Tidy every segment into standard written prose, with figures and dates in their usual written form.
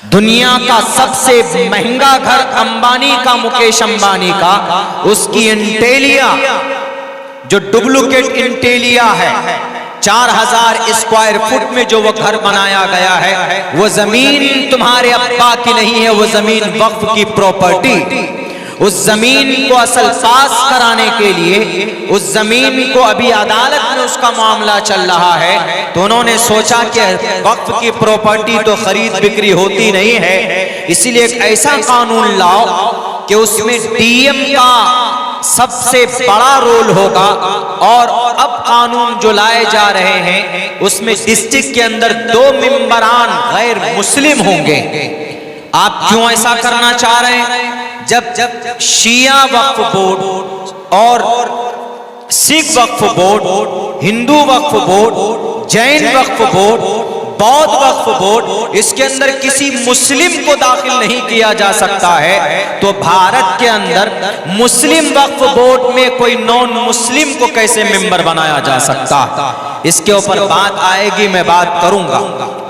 دنیا کا سب سے مہنگا گھر امبانی کا، مکیش امبانی کا، اس کی انٹیلیا جو ڈپلیکیٹ انٹیلیا ہے، 4000 اسکوائر فٹ میں جو وہ گھر بنایا گیا ہے، وہ زمین تمہارے ابا کی نہیں ہے، وہ زمین وقف کی پراپرٹی۔ اس زمین کو اصل پاس کرانے کے لیے، اس زمین کو ابھی عدالت میں اس کا معاملہ چل رہا ہے، تو انہوں نے سوچا کہ وقف کی پراپرٹی تو خرید بکری ہوتی نہیں ہے، اسی لیے ایک ایسا قانون لاؤ کہ اس میں ڈی ایم کا سب سے بڑا رول ہوگا، اور اب قانون جو لائے جا رہے ہیں اس میں ڈسٹرکٹ کے اندر 2 ممبران غیر مسلم ہوں گے۔ آپ کیوں ایسا کرنا چاہ رہے ہیں؟ جب شیعہ وقف بورڈ اور سکھ وقف بورڈ، ہندو وقف بورڈ، جین وقف بورڈ، بودھ وقف بورڈ، اس کے اندر کسی مسلم کو داخل نہیں کیا جا سکتا ہے، تو بھارت کے اندر مسلم وقف بورڈ میں کوئی نان مسلم کو کیسے ممبر بنایا جا سکتا؟ اس کے اوپر بات آئے گی، میں بات کروں گا۔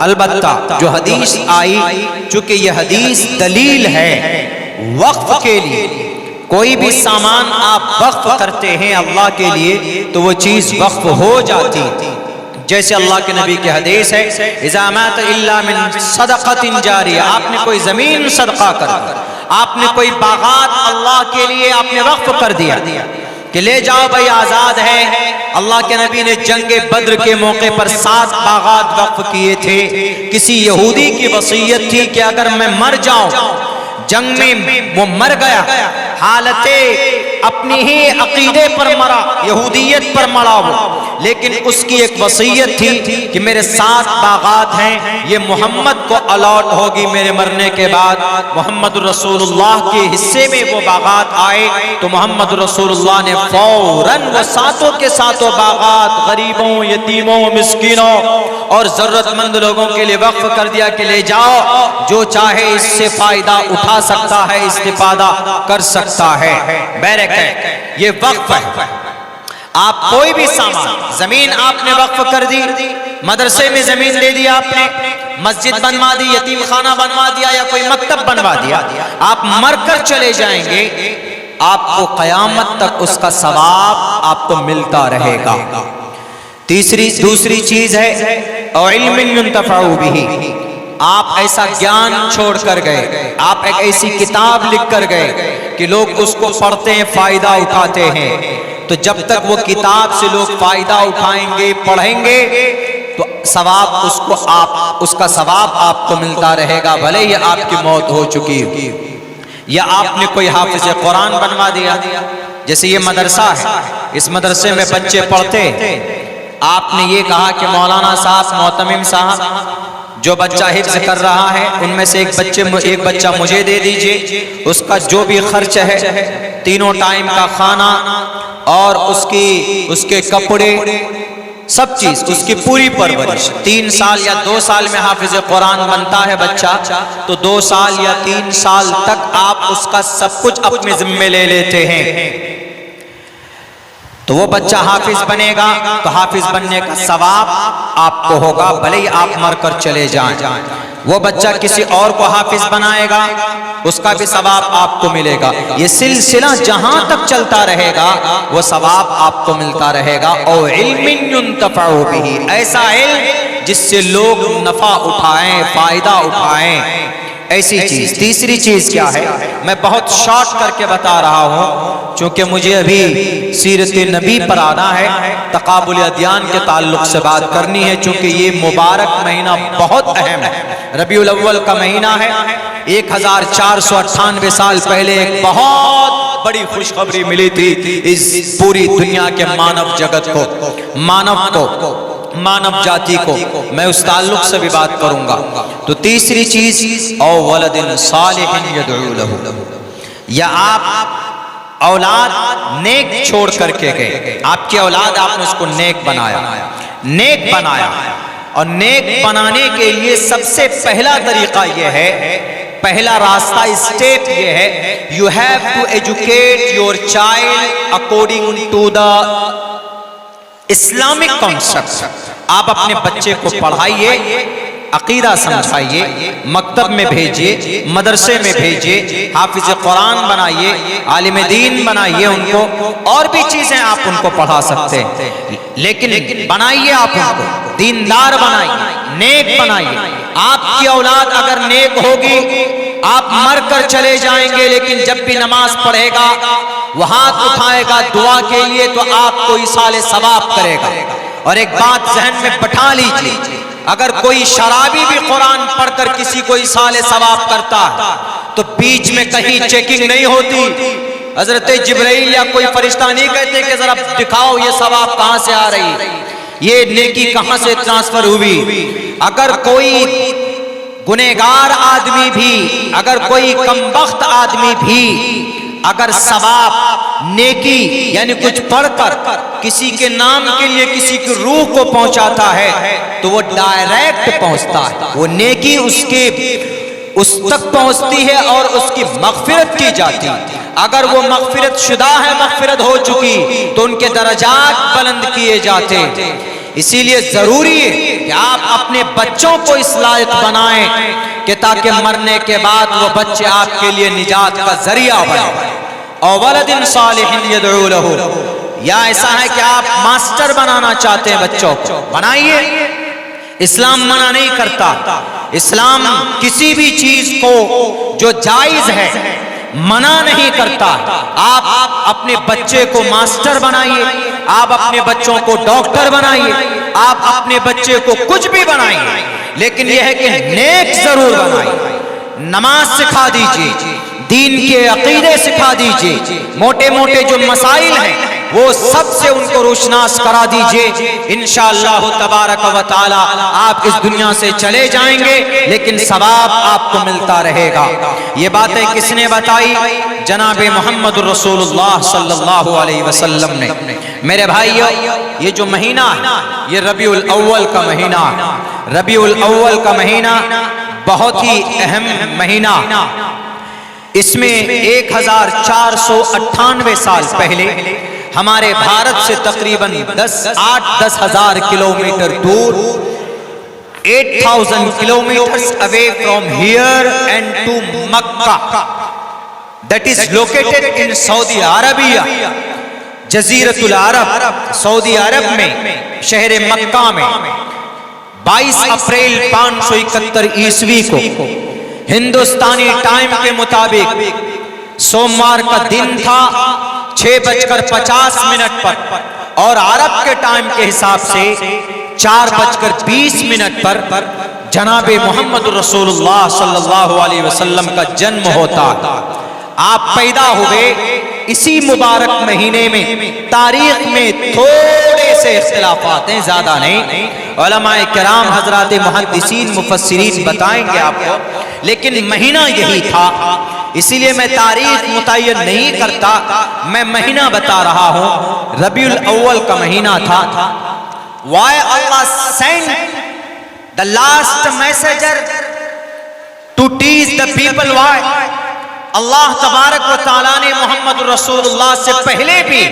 البتہ جو حدیث آئی، چونکہ یہ حدیث دلیل ہے وقف کے لیے، کوئی بھی سامان آپ وقف کرتے ہیں اللہ کے لیے تو وہ چیز وقف ہو جاتی، جیسے اللہ کے نبی کی حدیث ہے اذا مات الا من صدقۃ جاریہ، آپ نے کوئی زمین صدقہ کر دی، آپ نے کوئی باغات اللہ کے لیے آپ نے وقف کر دیا کہ لے جاؤ بھائی آزاد ہے۔ اللہ کے نبی نے جنگ بدر کے موقع پر 7 باغات وقف کیے تھے۔ کسی یہودی کی وصیت تھی کہ اگر میں مر جاؤں جنگ میں، وہ مر گیا، حالت اپنی ہی عقیدے پر مرا، یہودیت پر مرا وہ، لیکن اس کی ایک وصیت تھی کہ میرے 7 باغات ہیں، یہ محمد کو الاٹ ہوگی میرے مرنے کے بعد۔ محمد رسول اللہ کے حصے میں وہ باغات آئے تو محمد رسول اللہ نے فوراً وہ 7 کے 7 باغات غریبوں، یتیموں، مسکینوں اور ضرورت مند لوگوں کے لیے وقف کر دیا کہ لے جاؤ، جو چاہے اس سے فائدہ اٹھا سکتا ہے، استفادہ کر سکتا ہے۔ بیرک ہے، یہ وقف ہے۔ آپ کوئی بھی سامان، زمین آپ نے وقف کر دی، مدرسے میں زمین دے دی، آپ نے مسجد بنوا دی، یتیم خانہ بنوا دیا، یا کوئی مکتب بنوا دیا، آپ مر کر چلے جائیں گے، آپ کو قیامت تک اس کا ثواب آپ کو ملتا رہے گا۔ دوسری چیز ہے علم ينتفع به، آپ ایسا گیان چھوڑ کر گئے، آپ ایک ایسی کتاب لکھ کر گئے کہ لوگ اس کو پڑھتے ہیں، فائدہ اٹھاتے ہیں، تو جب تک وہ کتاب سے لوگ فائدہ اٹھائیں گے، پڑھیں گے، تو ثواب اس کا ثواب آپ کو ملتا رہے گا، بھلے یہ آپ کی موت ہو چکی ہو۔ یا آپ نے کوئی حافظ قرآن بنوا دیا، جیسے یہ مدرسہ ہے، اس مدرسے میں بچے پڑھتے، آپ نے یہ کہا کہ مولانا صاحب، معتمم صاحب، جو بچہ حفظ کر رہا ہے ان میں سے ایک بچہ مجھے دے دیجئے، اس کا جو بھی خرچ ہے، 3 ٹائم کا کھانا اور اس کے کپڑے، سب چیز، اس کی پوری پرورش، 3 سال یا 2 سال میں حافظ قرآن بنتا ہے بچہ، تو 2 سال یا 3 سال تک آپ اس کا سب کچھ اپنے ذمے لے لیتے ہیں، تو وہ بچہ حافظ بنے گا تو حافظ بننے کا ثواب آپ کو ہوگا، بھلے ہی آپ مر کر چلے جائیں۔ وہ بچہ کسی اور کو حافظ بنائے گا، اس کا بھی ثواب آپ کو ملے گا۔ یہ سلسلہ جہاں تک چلتا رہے گا وہ ثواب آپ کو ملتا رہے گا۔ اور علم ينتفع به، ایسا علم جس سے لوگ نفع اٹھائیں، فائدہ اٹھائیں، ایسی چیز۔ تیسری چیز کیا ہے، میں بہت شارٹ کر کے بتا رہا ہوں چونکہ مجھے ابھی سیرت نبی پر آنا ہے، تقابل ادیان کے تعلق سے بات کرنی ہے، چونکہ یہ مبارک مہینہ بہت اہم ہے، ربیع الاول کا مہینہ ہے۔ 1498 سال پہلے ایک بہت بڑی خوشخبری ملی تھی اس پوری دنیا کے مانو جگت کو، مانو جاتی کو، میں اس تعلق سے بھی بات کروں گا۔ تو تیسری چیز، او ولد صالح یدعو لہ، یا آپ اولاد نیک چھوڑ کر کے گئے، آپ کی اولاد آپ نے اس کو نیک بنایا، اور نیک بنانے کے لیے سب سے پہلا طریقہ یہ ہے، پہلا راستہ، اسٹیپ یہ ہے، you have to educate your child according to the Islamic concept۔ آپ اپنے بچے کو پڑھائیے عقیدہ سمجھائیے، مکتب میں بھیجیے، مدرسے میں بھیجیے، حافظ قرآن بنائیے، عالم دین بنائیے ان کو، اور بھی چیزیں آپ ان کو پڑھا سکتے ہیں، لیکن بنائیے آپ ان کو دیندار بنائیے، نیک بنائیے۔ آپ کی اولاد اگر نیک ہوگی، آپ مر کر چلے جائیں گے، لیکن جب بھی نماز پڑھے گا، وہ ہاتھ اٹھائے گا دعا کے لیے، تو آپ کو ایصال ثواب کرے گا۔ اور ایک بات ذہن میں بٹھا لیجیے، اگر کوئی شرابی بھی قرآن پڑھ کر کسی کو ایصال ثواب کرتا ہے تو بیچ میں کہیں چیکنگ نہیں ہوتی، حضرت جبرائیل یا کوئی فرشتہ نہیں کہتے کہ ذرا دکھاؤ یہ ثواب کہاں سے آ رہی، یہ نیکی کہاں سے ٹرانسفر ہوئی۔ اگر کوئی گنہگار آدمی بھی، اگر کوئی کمبخت آدمی بھی اگر ثواب نیکی یعنی کچھ پڑھ کر کسی کے نام کے لیے کسی کی روح کو پہنچاتا ہے تو وہ ڈائریکٹ پہنچتا ہے، وہ نیکی اس تک پہنچتی ہے اور اس کی مغفرت کی جاتی ہے۔ اگر وہ مغفرت شدہ ہے، مغفرت ہو چکی، تو ان کے درجات بلند کیے جاتے۔ اسی لیے ضروری ہے کہ آپ اپنے بچوں کو اس لائق بنائیں کہ تاکہ مرنے کے بعد وہ بچے آپ کے لیے نجات کا ذریعہ بنیں۔ اور ولد صالح یدعو لہ، یا ایسا ہے کہ آپ ماسٹر بنانا چاہتے ہیں بچوں کو، بنائیے۔ اسلام منع نہیں کرتا، اسلام کسی بھی چیز کو جو جائز ہے منع نہیں کرتا۔ آپ اپنے بچے کو ماسٹر بنائیے، آپ اپنے بچوں کو ڈاکٹر بنائیے، آپ اپنے بچے کو کچھ بھی بنائیے، لیکن یہ ہے کہ نیک ضرور بنائیے۔ نماز سکھا دیجیے، دین کے عقیدے سکھا دیجیے، موٹے موٹے جو مسائل ہیں وہ سب سے ان کو روشناس کرا دیجئے۔ انشاءاللہ تبارک و تعالی آپ اس دنیا سے چلے جائیں گے لیکن ثواب آپ کو ملتا رہے گا۔ یہ باتیں کس نے بتائی؟ جناب محمد رسول اللہ صلی اللہ علیہ وسلم نے۔ میرے بھائیو، یہ جو مہینہ ہے یہ ربیع الاول کا مہینہ، ربیع الاول کا مہینہ بہت ہی اہم مہینہ۔ اس میں 1498 سال پہلے ہمارے بھارت سے تقریباً 8-10 ہزار کلومیٹر دور 8000 kilometers away from here and to Makkah, that is located in Saudi Arabia, جزیرۃ العرب، سعودی عرب میں شہر مکہ میں 22 اپریل 571 عیسوی کو ہندوستانی ٹائم کے مطابق سوموار کا دن تھا 6:50 پر، اور عرب کے ٹائم کے حساب سے 4:20 پر جناب محمد رسول اللہ صلی اللہ علیہ وسلم کا جنم ہوتا۔ آپ پیدا ہوئے اسی مبارک مہینے میں۔ تاریخ میں تھوڑے سے اختلافات ہیں، زیادہ نہیں، علماء کرام حضرات محدثین مفسرین بتائیں گے آپ کو، لیکن مہینہ یہی تھا۔ اسی لیے میں تاریخ متعین نہیں کرتا، میں مہینہ بتا رہا ہوں۔ ربیع الاول کا مہینہ تھا۔ Why Allah sent the last messenger to teach the people? Why? اللہ تبارک و تعالیٰ نے محمد رسول اللہ سے پہلے بھی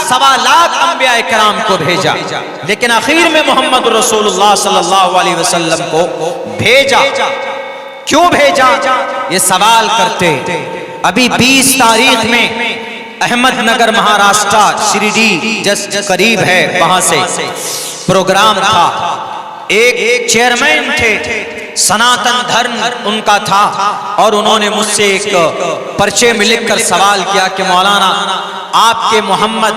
سوا لاکھ انبیاء کرام کو بھیجا، لیکن آخر میں محمد رسول اللہ صلی اللہ علیہ وسلم کو بھیجا۔ کیوں بھیجا؟ یہ سوال کرتے۔ ابھی 20 تاریخ میں احمد نگر مہاراشٹرا شریڈی جس قریب ہے، وہاں سے پروگرام تھا۔ ایک چیئرمین تھے، سناتن دھرم ان کا تھا، اور انہوں نے مجھ سے ایک پرچے میں لکھ کر سوال کیا کہ مولانا آپ کے Muhammad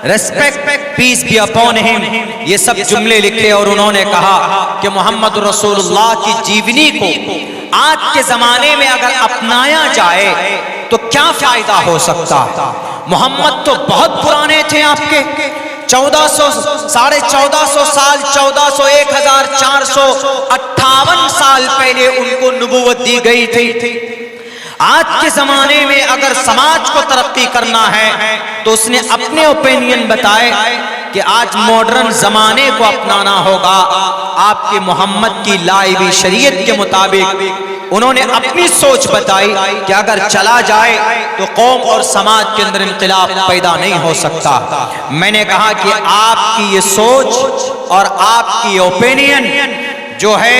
respect peace be upon ہم، یہ سب جملے لکھے، اور انہوں نے کہا کہ محمد رسول اللہ کی جیونی کو آج کے زمانے میں اگر اپنایا جائے تو کیا فائدہ ہو سکتا؟ محمد تو بہت پرانے تھے، آپ کے 1400 سال 1458 سال پہلے ان کو نبوت دی گئی تھی۔ آج کے زمانے میں اگر سماج کو ترقی کرنا ہے تو اس نے اپنے اوپینین بتائے کہ آج ماڈرن زمانے کو اپنانا ہوگا۔ آپ کے محمد کی لائی ہوئی شریعت کے مطابق انہوں نے اپنی سوچ بتائی کہ اگر چلا جائے تو قوم اور سماج کے اندر انقلاب پیدا نہیں ہو سکتا۔ میں نے کہا کہ آپ کی یہ سوچ اور آپ کی اوپینین جو ہے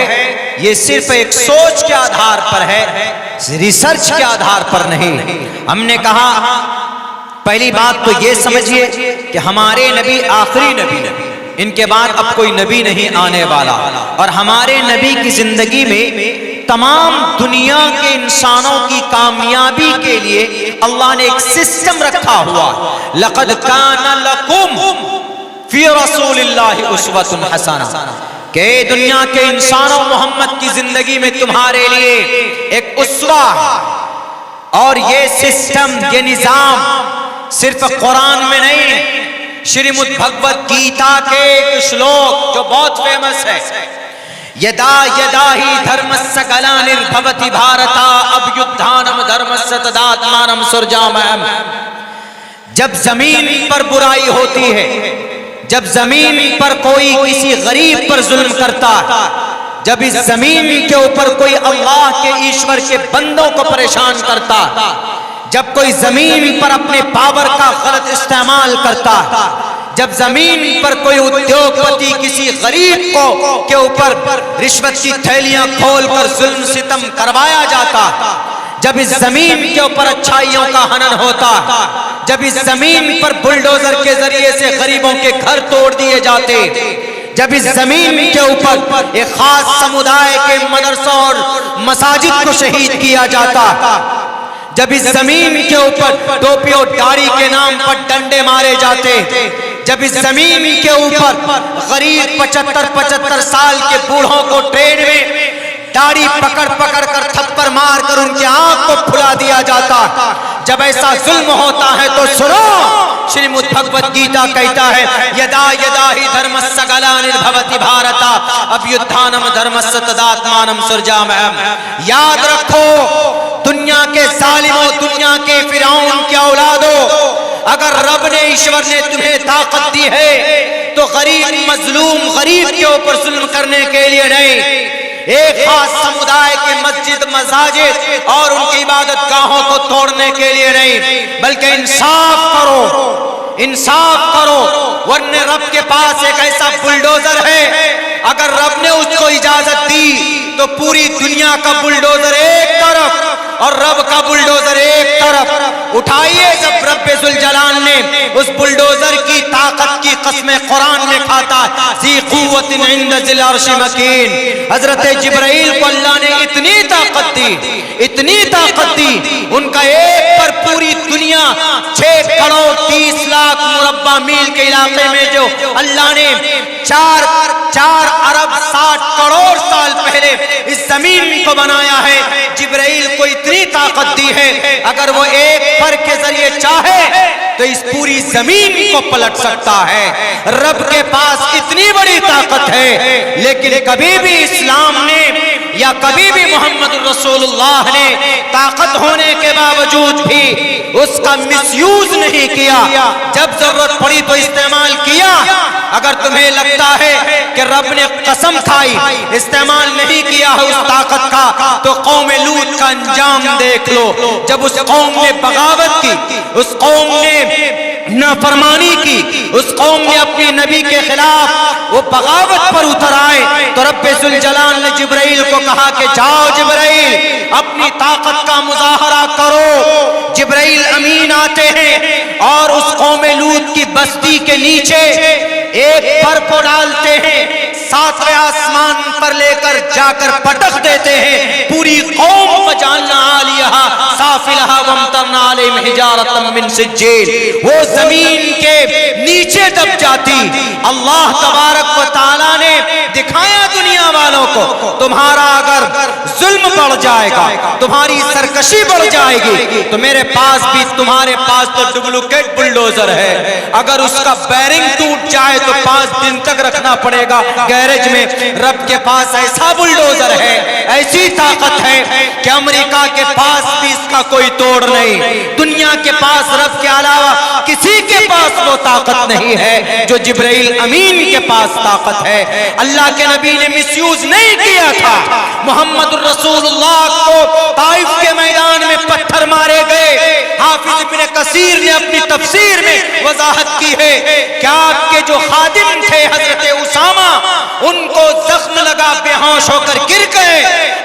یہ صرف ایک سوچ کے آدھار پر ہے، ریسرچ کے آدھار پر نہیں۔ ہم نے کہا پہلی بات تو یہ سمجھیے کہ ہمارے نبی آخری نبی، ان کے بعد اب کوئی نبی نہیں آنے والا، اور ہمارے نبی کی زندگی میں تمام دنیا کے انسانوں کی کامیابی کے لیے اللہ نے ایک سسٹم رکھا ہوا، لقد کان لکم فی رسول اللہ اسوۃ حسنہ، کہ دنیا کے انسانوں محمد کی زندگی میں تمہارے لیے ایک اسوہ، اور یہ سسٹم، یہ نظام صرف قرآن میں نہیں، شریمد بھگوت گیتا کے ایک شلوک جو بہت فیمس ہے، یدا یدا ہی دھرمسہ گلانربھوتی بھارتا ابیدھانم دھرمسہ تداتمانم سرجامہم۔ جب زمین پر برائی ہوتی ہے، جب زمین پر کوئی کسی غریب پر ظلم کرتا ہے، جب اس زمین کے اوپر کوئی اللہ کے ایشور کے بندوں کو پریشان کرتا ہے، جب کوئی زمین پر اپنے پاور کا غلط استعمال کرتا ہے، جب زمین پر کوئی ادیوگ پتی کسی غریب کو کے اوپر رشوت کی تھیلیاں کھول کر ظلم ستم کروایا جاتا، جب اس زمین کے اوپر اچھائیوں کا ہنن ہوتا، جب اس زمین پر بلڈوزر کے ذریعے سے غریبوں کے گھر توڑ دیے جاتے، جب اس زمین کے اوپر ایک خاص سمودائے کے مدرسوں اور مساجد کو شہید کیا جاتا، جب اس زمین کے اوپر ٹوپی اور داڑھی کے نام پر ڈنڈے مارے جاتے، جب اس زمین کے اوپر غریب 75 سال کے بوڑھوں کو ٹرین میں داڑھی پکڑ پکڑ کر تھپڑ مار کر ان کی آنکھ کو پھلا دیا جاتا، جب ایسا ظلم ہوتا ہے تو سنو، شریمد بھگوت گیتا کہتا ہے یدا یدا ہی دھرمسہ گلانربھوتی بھارتا ابیدھانم دھرمسہ تداتمانم سرجامہم۔ یاد رکھو دنیا کے ظالموں، دنیا کے فرعون کے اولادوں، اگر رب نے ایشور نے تمہیں طاقت دی ہے تو غریب مظلوم غریب کے اوپر ظلم کرنے کے لیے نہیں، ایک خاص سمودائے کے مسجد مساجد اور ان کی عبادت گاہوں کو توڑنے کے لیے نہیں، بلکہ انصاف کرو، انصاف کرو، ورنہ رب کے پاس ایک ایسا بلڈوزر ہے، اگر رب نے اس کو اجازت دی تو پوری دنیا کا بلڈوزر ایک طرف اور رب کا بلڈوزر ایک طرف اٹھائیے۔ جب رب ذوالجلال نے اس بلڈوزر کی طاقت کی قسم قرآن میں کھاتا ذی قوت عند ذی العرش مکین، حضرت جبرائیل کو اللہ نے اتنی طاقت دی، اتنی طاقت دی، ان کا ایک پر پوری دنیا 6 کروڑ 30 لاکھ مربع میل کے علاقے میں جو اللہ نے 4 ارب 60 کروڑ سال پہلے اس زمین کو بنایا ہے، جبرائیل کو اتنی طاقت دی ہے، اگر وہ ایک پر کے ذریعے چاہے تو اس پوری زمین کو پلٹ سکتا ہے۔ رب کے پاس اتنی بڑی طاقت ہے، لیکن کبھی بھی اسلام نے یا کبھی بھی محمد رسول اللہ نے طاقت ہونے کے باوجود بھی اس کا مس یوز نہیں کیا، جب ضرورت پڑی تو استعمال کیا۔ اگر تمہیں لگتا ہے کہ رب نے قسم کھائی استعمال نہیں کیا ہے اس طاقت کا، تو قوم لوط کا انجام دیکھ لو، جب اس قوم نے بغاوت کی، اس قوم نے نافرمانی کی، اس قوم نے اپنی نبی کے خلاف وہ بغاوت پر اتر آئے، تو رب ذوالجلال نے جبرائیل کو کہا کہ جاؤ جبرائیل اپنی طاقت کا مظاہرہ کرو۔ جبرائیل امین آتے ہیں اور اس قوم لوط کی بستی کے نیچے ایک پر کو ڈالتے ہیں، 7ویں آسمان پر لے کر جا کر پٹک دیتے ہیں، پوری قوم وجعلنا عالیہا سافلہا وامطرنا علیہم حجارۃ من سجیل، وہ زمین کے نیچے دب جاتی۔ اللہ تبارک و تعالیٰ نے دکھایا دنیا والوں کو تمہارا اگر ظلم بڑھ جائے گا، تمہاری سرکشی بڑھ جائے گی، تو میرے پاس بھی تمہارے پاس تو ڈپلیکیٹ بلڈوزر ہے، اگر اس کا بیرنگ ٹوٹ جائے تو 5 دن تک رکھنا پڑے گا گیرج میں۔ رب کے پاس ایسا بلڈوزر ہے، ایسی طاقت ہے کہ امریکہ کے پاس بھی اس کا کوئی توڑ نہیں. دنیا کے پاس رب کے علاوہ کسی کے پاس وہ طاقت نہیں ہے جو جبرائیل امین کے پاس طاقت ہے. اللہ کے نبی نے مس یوز نہیں کیا تھا. محمد الرسول اللہ کو طائف کے میدان میں پتھر مارے گئے. حافظ ابن کثیر نے اپنی تفسیر میں وضاحت کی ہے کہ آپ کے جو خادم تھے حضرت اسامہ، ان کو زخم لگا بے ہوش ہو کر گر گئے.